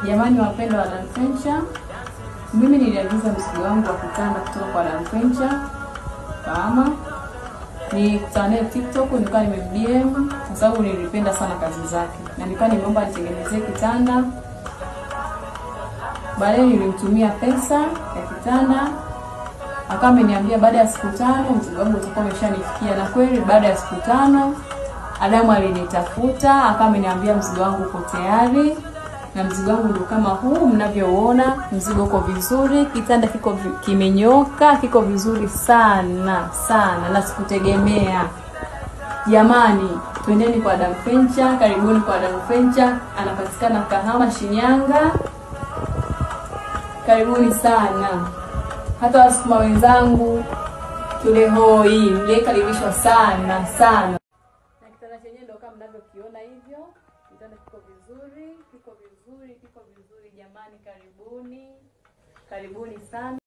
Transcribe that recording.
Jamani wapendwa wa Adam Furniture, mimi niliagiza mzigo wangu wa kitanda kutoka kwa Adam Furniture. Kama nikutana naye TikTok, nilikuwa nimemdm kwa sababu nilipenda sana kazi zake na nilikuwa nimeomba nitengenezee kitanda. Baadaye nilimtumia pesa ya kitanda, akawa ameniambia baada ya siku 5 mzigo wangu utakuwa umeshanifikia, na kweli baada ya siku 5 Adam alinitafuta, akawa ameniambia mzigo wangu uko tayari. Na mzigo wangu ndio kama huu mnavyoona, mzigo uko vizuri, kitanda kiko kimenyoka, kiko vizuri sana sana na sikutegemea. Jamani, twendeni kwa Adam Furniture, karibuni kwa Adam Furniture, anapatikana Kahama, Shinyanga. Karibuni sana. Hata wasukuma wenzangu tule hoi, mlikaribishwa sana sana. Na kitanda chenyewe ndio kama mnavyokiona hivyo. Kitanda kiko vizuri, kiko vizuri, kiko vizuri jamani, karibuni. Karibuni sana.